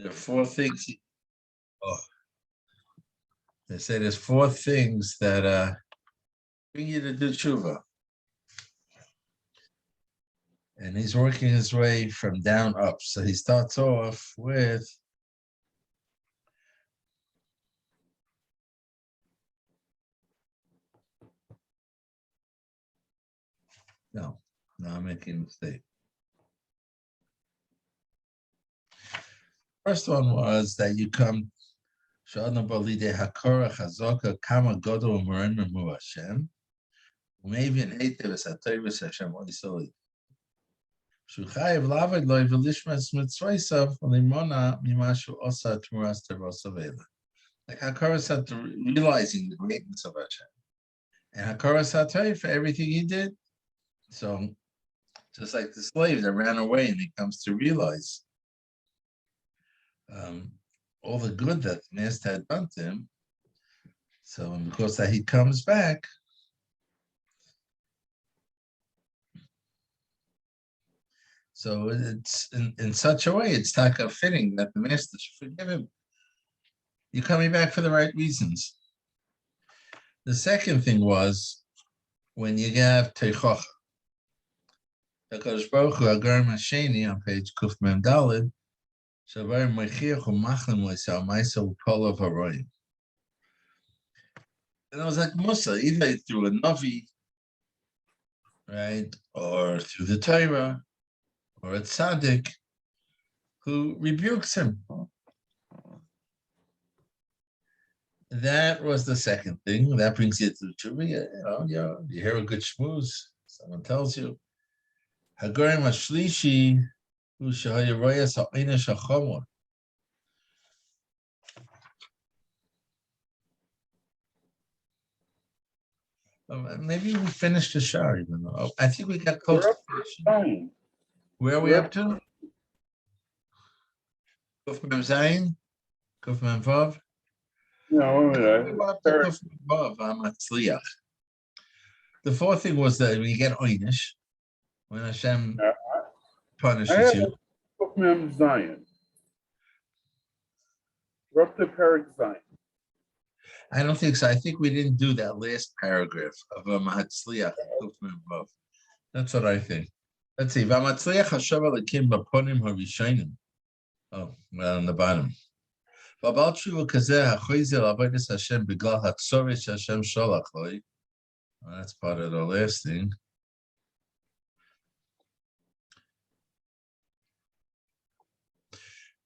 There are four things. Oh, they say there's four things that bring you to do tshuva. And he's working his way from down up. So he starts off with no, I'm making a mistake. First one was that you come Shadna Balide Hakora Chazoka Kama Godo Umarin Memu Hashem. Maybe an Etevis Atavis Hashem Oisoli. Shuchayev Lavid Loi Velishmas Mitzvaisav Limona Mimashu Osa Tmuras Terosavela. Like Hakora Sat realizing the greatness of Hashem. And Hakora Satay for everything he did. So just like the slave that ran away and he comes to realize all the good that the master had done to him. So because that he comes back, so it's in such a way, it's like a fitting that the master should forgive him. You're coming back for the right reasons. The second thing was when you have Teichocha. HaKadosh Baruch Hu Agar Masheni on page Kuf Mem Daled, Shavar Mechiach Umachlim Leisal Maisel Polav Haroyim. And I was like Musa, either through a Navi, right, or through the Torah, or a Tzaddik, who rebukes him. That was the second thing. That brings you to the tshuva. You hear a good shmooze. Someone tells you. Hagorim Ashlishi, who Shahayaroyas Ha'ina Shachomor. Maybe we finished the shah, even though I think we got close to finishing. Where are we up to? Kuf Mem Zayin? Kuf Mem Vav? No, the fourth thing was that when you get Oynish, when Hashem punishes you. Kuf Mem Zayin. We're up to Parak Zayin. I don't think so. I think we didn't do that last paragraph of Mahatzliach. That's what I think. Let's see. V'amatzliach hashav alakim b'ponim harishonim. Oh, well, on the bottom. V'abal tshuva kazeh hachoizel avodas Hashem b'glal hatzorish Hashem sholach loi. That's part of the last thing.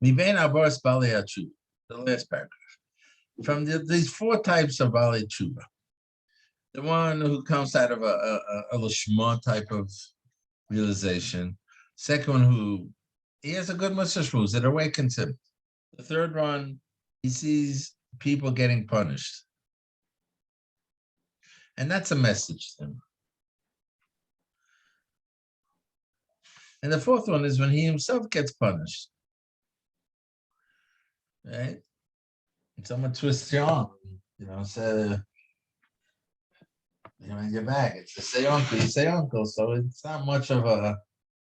Mibein abaras balei hatshuva. The last paragraph. From these four types of balei tshuva, the one who comes out of a lishma type of realization, second one who he has a good mussar shmuz that awakens him, the third one he sees people getting punished, and that's a message to him, and the fourth one is when he himself gets punished, right? Someone twists your arm, say, in your bag. It's a say uncle, you say uncle. So it's not much of a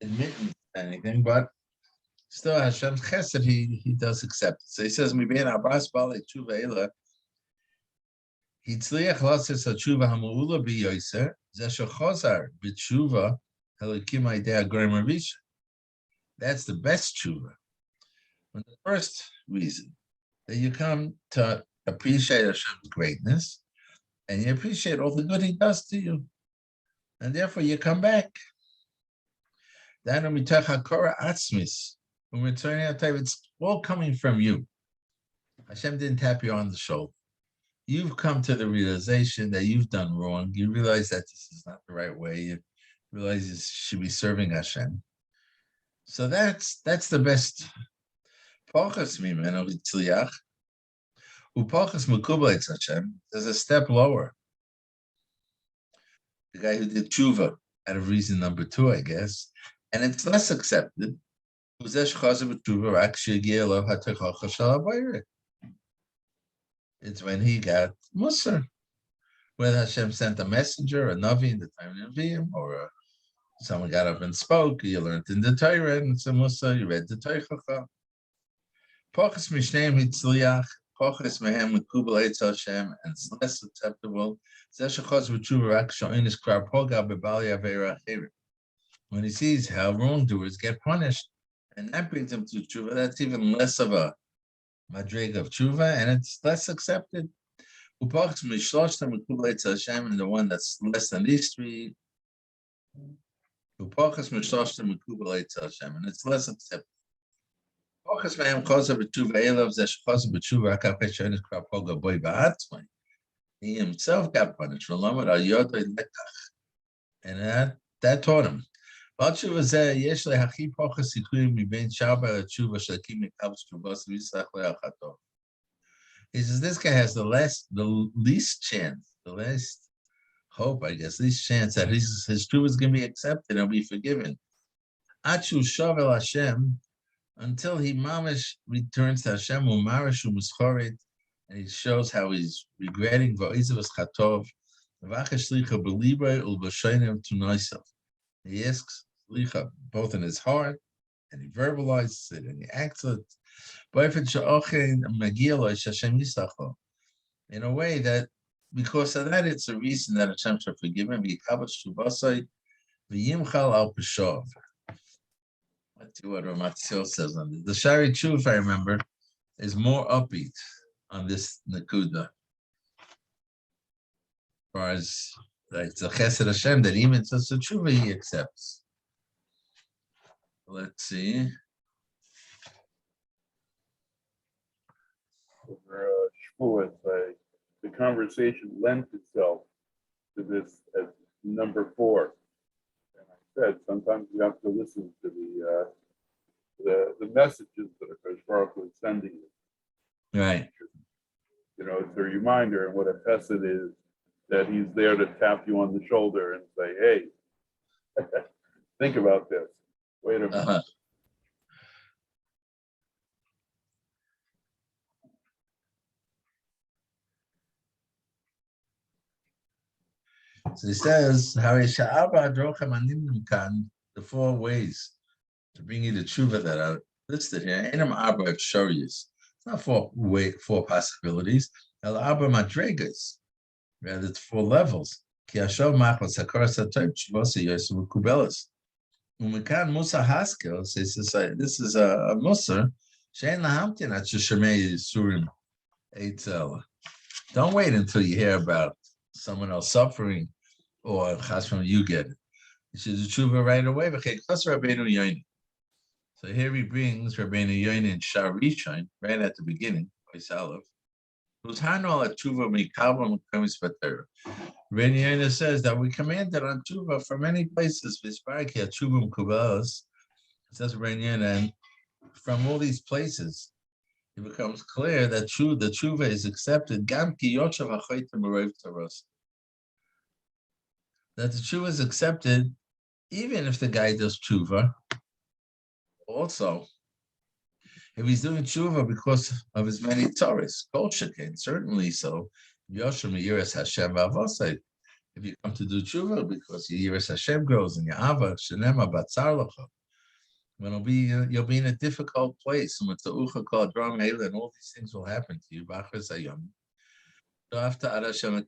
admittance to anything, but still Hashem's chesed, he does accept it. So he says, "Mi bein abbas balei tshuva ela, hitzliach lasis hatshuva hamuula biyoser, zeh shechozar b'tshuva helikim aidei hagorim harisha." That's the best tshuva. And the first reason that you come to appreciate Hashem's greatness, and you appreciate all the good he does to you. And therefore you come back. It's all coming from you. Hashem didn't tap you on the shoulder. You've come to the realization that you've done wrong. You realize that this is not the right way. You realize you should be serving Hashem. So that's the best. There's a step lower. The guy who did tshuva out of reason number 2, I guess, and it's less accepted. It's when he got Musar, when Hashem sent a messenger, a Navi in the time of Nevi'im, or someone got up and spoke. You learned in the Torah, and it's a Musar. You read the Torah. Pachas Mishneim Hitzliach, Pachas Mehem Mekubal Eitz Hashem, and it's less acceptable. When he sees how wrongdoers get punished, and that brings him to tshuva, that's even less of a madrig of tshuva, and it's less accepted. And the one that's less than these three, and it's less accepted. He himself got punished. And that taught him. He says this guy has the least chance, the least hope, I guess, least chance that his tshuva is going to be accepted and be forgiven. Achu shavel Hashem, until he mamish returns to Hashem, umarishu muschoret, and he shows how he's regretting va'izavas chatov, v'achash licha b'libre ulb'shaynem tunoisav. He asks licha both in his heart, and he verbalizes it, and he acts it. In a way that, because of that, it's a reason that Hashem shall forgive him. Let's see what Ramatzil says on this. The Shari Chu, if I remember, is more upbeat on this Nakuda. As far as like the Chesed Hashem, that even such a tshuva he accepts. Let's see. Over Shavuot, the conversation lent itself to this as number 4. And I said sometimes you have to listen to the messages that Akash Baruch Hu is sending you. Right. You know, it's a reminder, and what a chesed is, that he's there to tap you on the shoulder and say, "Hey, think about this. Wait a minute." Uh-huh. So he says, the 4 ways to bring you the tshuva that are listed here. It's not 4 possibilities. Rather, it's 4 levels. This is a musar. Don't wait until you hear about someone else suffering, or chas you get it. You should do tshuva right away. So here he brings Rabbeinu Yoini and Sharishain right at the beginning, who's hanol at tshuva mikabel mekamis patera. Rabbeinu Yoini says that we commanded on tshuva from many places. V'isparki at tshuva mekubelas. It says Rabbeinu Yoini, and from all these places, it becomes clear that the tshuva is accepted. Gam ki yoshav ha'chaytem b'roiv taros. That the tshuva is accepted even if the guy does tshuva. Also, if he's doing tshuva because of his many Torahs, kol sheken, certainly so. Yoshem yiras Hashem v'avosai. If you come to do tshuva because your yiras Hashem grows and your ava shenema batzar lacha, when you'll be in a difficult place, and all these things will happen to you. After Hashem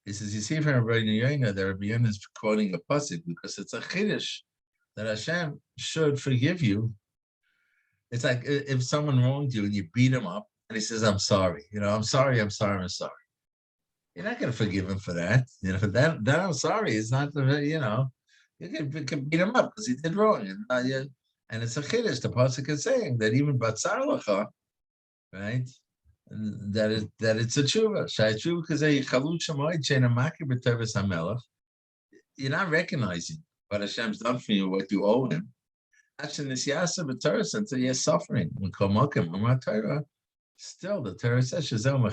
he says, you see from Rabbeinu Yoina that Rabbeinu Yoina is quoting a pasuk because it's a chiddush that Hashem should forgive you. It's like if someone wronged you and you beat him up and he says, I'm sorry. I'm sorry. You're not going to forgive him for that. That I'm sorry is not, you can beat him up because he did wrong. And it's a chiddush. The pasuk is saying that even batzar lacha, right? That it's a tshuva. You're not recognizing what Hashem's done for you, what you owe him. Until you're suffering. Still, the Torah says, Hashem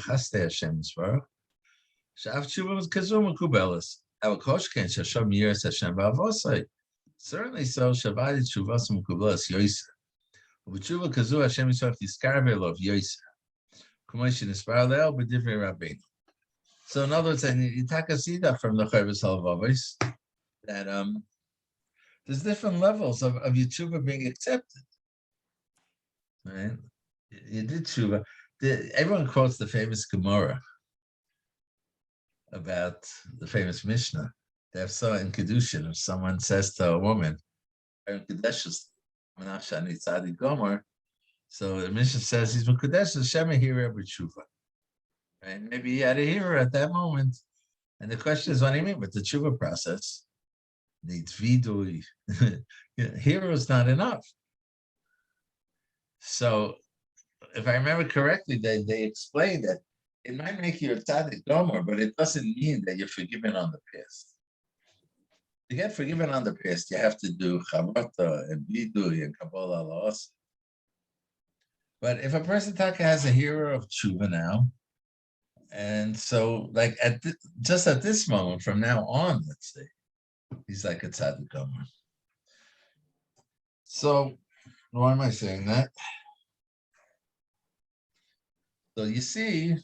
certainly so, Shavadi Chuvas Mukubelas Yoisa. U'tshuva kazu Hashem Yisrael Tiskarve Lov Yoisa. Kumoishin Isparalel B'divrei Rabbeinu. So in other words, and you take a see that from the Chovos haLevavos that there's different levels of your tshuva being accepted. Right? You did tshuva. Everyone quotes the famous Gemara about the famous Mishnah. They have so in Kedushin, if someone says to a woman, so the Mishnah says he's Mekadesh Shema Hira B'tshuva. Right? Maybe he had a hero at that moment. And the question is, what do you mean? But the tshuva process needs vidui. Hero is not enough. So if I remember correctly, they explained that it might make you a tzaddik gomer, but it doesn't mean that you're forgiven on the past. To get forgiven on the past, you have to do chavata and vidui and kabbalah laos. But if a person taka has a hero of tshuva now, and so like just at this moment, from now on, let's say, he's like a tzaddik gomer. So why am I saying that? So you see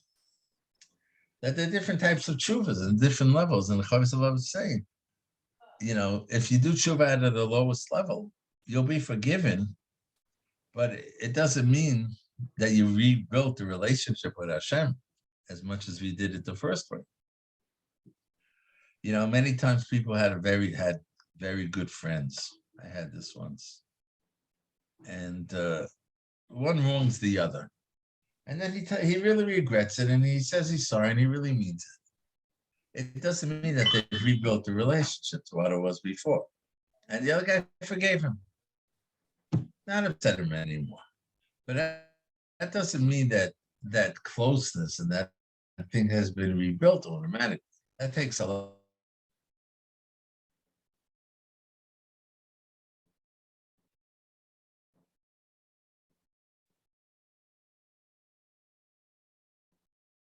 that there are different types of tshuvas and different levels. And the Chovos haLevavos was saying, if you do tshuva at the lowest level, you'll be forgiven, but it doesn't mean that you rebuilt the relationship with Hashem as much as we did it the first way. Many times people had very good friends. I had this once. And one wrongs the other. And then he really regrets it, and he says he's sorry, and he really means it. It doesn't mean that they've rebuilt the relationship to what it was before. And the other guy forgave him. Not upset him anymore. But that doesn't mean that closeness and that thing has been rebuilt automatically. That takes a lot.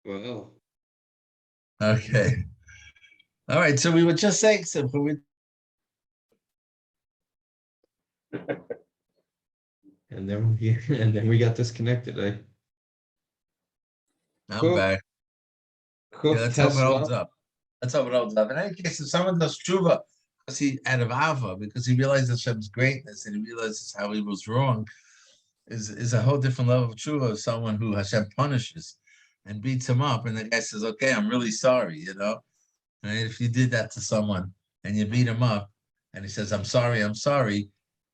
Wow. Okay. All right. So we were just saying something. And then we got disconnected. I'm back. Cook Let's hope it holds Tesla. up. Let's hope it holds up. In any case, if someone does tshuva because he out of ava, because he realizes Hashem's greatness and he realizes how he was wrong, is a whole different level of tshuva of someone who Hashem punishes and beats him up, and the guy says, "Okay, I'm really sorry," And if you did that to someone and you beat him up, and he says, "I'm sorry,"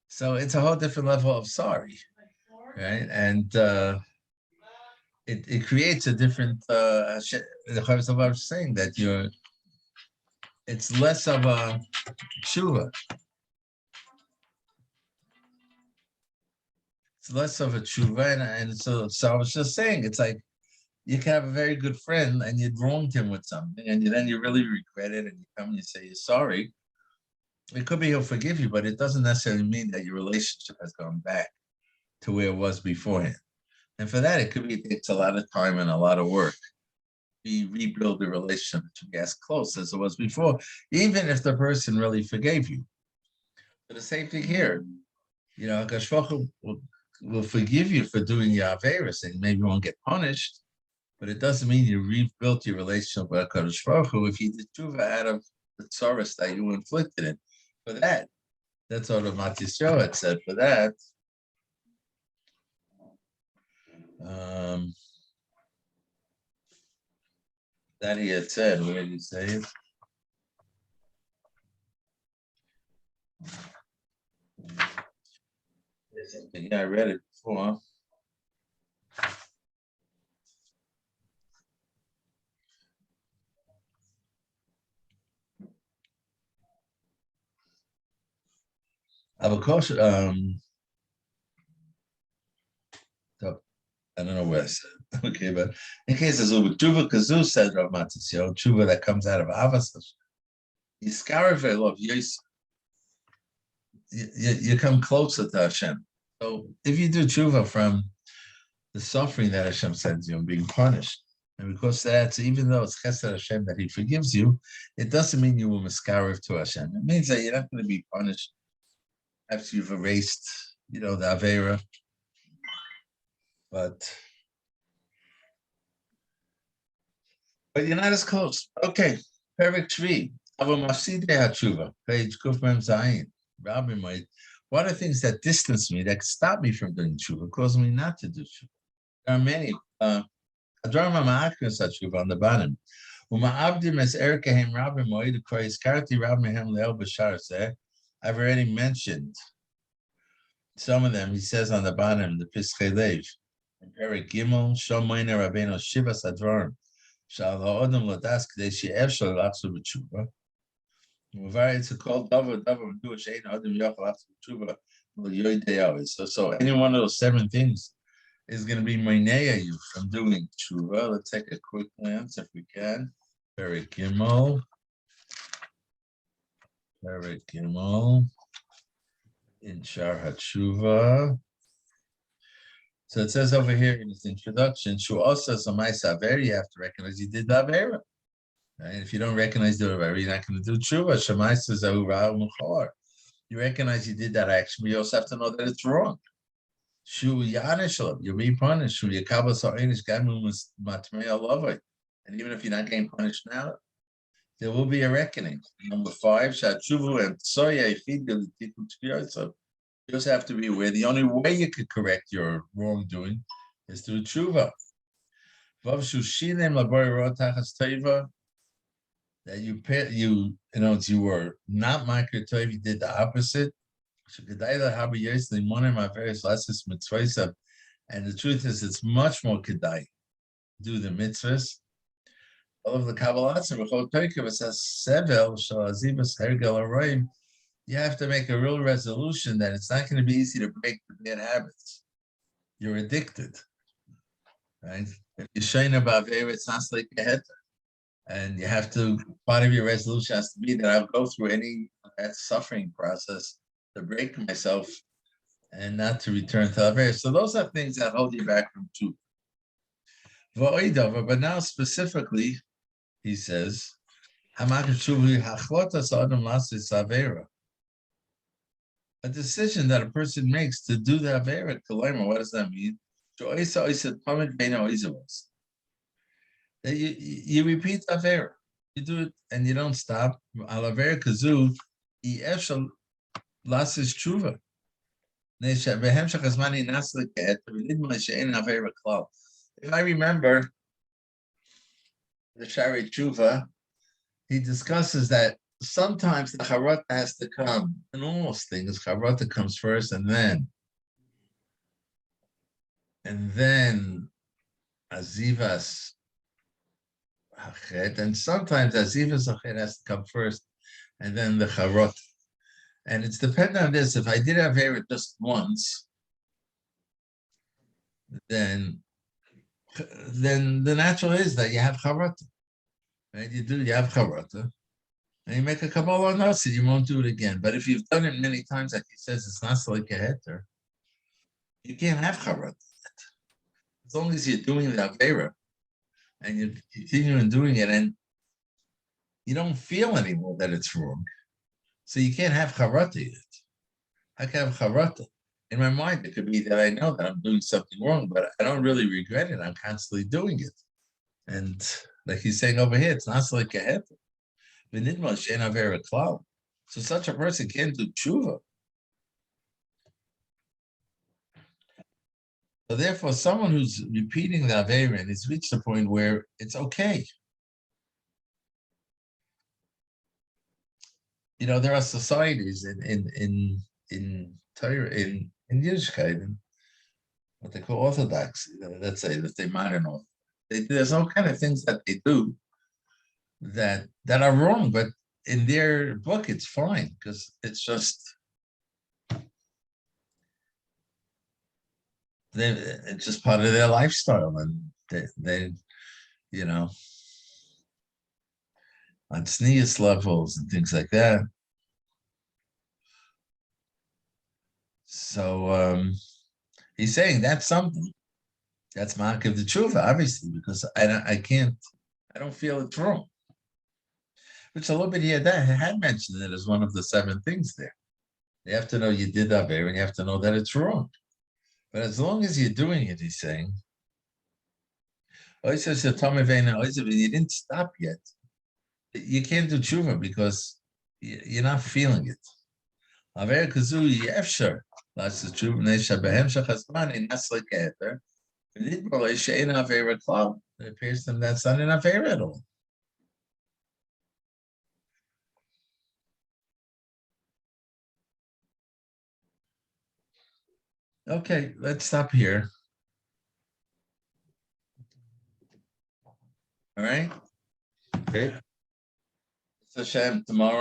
so it's a whole different level of sorry, right? And it creates a different. The Chovos haLevavos is saying that it's less of a tshuva. It's less of a tshuva, and so I was just saying, it's like you can have a very good friend and you'd wronged him with something, and then you really regret it, and you come and you say you're sorry. It could be he'll forgive you, but it doesn't necessarily mean that your relationship has gone back to where it was beforehand. And for that, it takes a lot of time and a lot of work. We rebuild the relationship to be as close as it was before, even if the person really forgave you. But the same thing here. Hakadosh Baruch Hu will forgive you for doing your averos, and maybe you won't get punished, but it doesn't mean you rebuilt your relationship with Hakadosh Baruch Hu if you did tshuva out of the tzoros that you inflicted it. For that's what Matthew had said. For that, that he had said. Where did he say it? Yeah, I read it before. Of course, so, I don't know where I said. Okay, but in case there's a tshuva kazoo, said Rav Matisyahu, tshuva that comes out of avos, you come closer to Hashem. So if you do tshuva from the suffering that Hashem sends you and being punished, and because that's, even though it's chesed Hashem that He forgives you, it doesn't mean you will miskarev to Hashem. It means that you're not going to be punished after you've erased, the avera. But But you're not as close. Okay, Perek Shvi. Ava Mafside HaTshuva, page Kuf Mem Zayin. Rabbi might. What are things that distance me, that stop me from doing tshuva, cause me not to do tshuva? There are many. Adrama Ma'akris HaTshuva on the bottom. Uma'avdim es erkehem Rabbi Moed Krois Karti Rabbi Mehem Leo Bashar Seh. I've already mentioned some of them. He says on the bottom, the Pischei Lev. In Perek Gimel, Shomoyne Rabbeinu Shiva Sadvarim. Shal ha'odam ladas k'dei she'ev shel lachzu b'tshuva. It's called davar do she'ein adam yochel lachzu b'tshuva l'yoy de'avis. So any one of those 7 things is going to be meineya you from doing tshuva. Let's take a quick glance if we can. Perek Gimel in Shar HaTshuva. So it says over here in its introduction, Shu also Samaisa Averi, you have to recognize you did the Avera. And if you don't recognize the Avera, you're not going to do Tshuva. Shemaisa Zahura Mukhar. You recognize you did that action, but you also have to know that it's wrong. Shu Yanishal, you'll be punished. Shu Yakaba Sa'inish Gamu Matmea Lovai. And even if you're not getting punished now, there will be a reckoning. Number 5, Shachuvu and Soya Fidu Tikkun Tzviyotzav. You also have to be aware the only way you could correct your wrongdoing is through tshuva. That you were not makir tov, you did the opposite. And the truth is, it's much more kedai do the mitzvahs. All of the Kabbalah says you have to make a real resolution that it's not going to be easy to break the bad habits. You're addicted, right? If you're shaying about Avera, it's not like a heter. And you have to, part of your resolution has to be that I'll go through that suffering process to break myself and not to return to Avera. So those are things that hold you back from tshuva. But now specifically, he says, a decision that a person makes to do the Avera, what does that mean? That you repeat Avera. You do it and you don't stop. If I remember the Shari Tshuva, he discusses that sometimes the charata has to come. In almost things, charata comes first, and then azivas hachet, and sometimes azivas hachet has to come first, and then the charata. And it's dependent on this. If I did Avera just once, then the natural is that you have charata, right? You have charata. And you make a Kabbalah Nasi, you won't do it again. But if you've done it many times, like he says, it's not like a heter. You can't have charat. As long as you're doing the Avera and you continue doing it and you don't feel anymore that it's wrong. So you can't have charat yet. I can have charat. In my mind, it could be that I know that I'm doing something wrong, but I don't really regret it. I'm constantly doing it. And like he's saying over here, it's not like a heter. So such a person can't do tshuva. So therefore, someone who's repeating the Avera and has reached a point where it's okay. There are societies in Torah, in Yiddishkeit, what they call Orthodox. Let's say that they modern Orthodox. There's all kind of things that they do that are wrong, but in their book it's fine because it's just it's just part of their lifestyle, and they on sneeze levels and things like that. So he's saying that's something that's mark of the tshuva, obviously, because I don't feel it's wrong. Which a little bit here, that had mentioned it as one of the 7 things there. You have to know you did Avera, and you have to know that it's wrong. But as long as you're doing it, he's saying, You didn't stop yet. You can't do tshuva because you're not feeling it. Aver kazui yefshar. That's the tshuva. Nesha behem shachazmani nasle keter. It appears to them that's not enough air at all. Okay, let's stop here. All right. Okay. It's a shame tomorrow.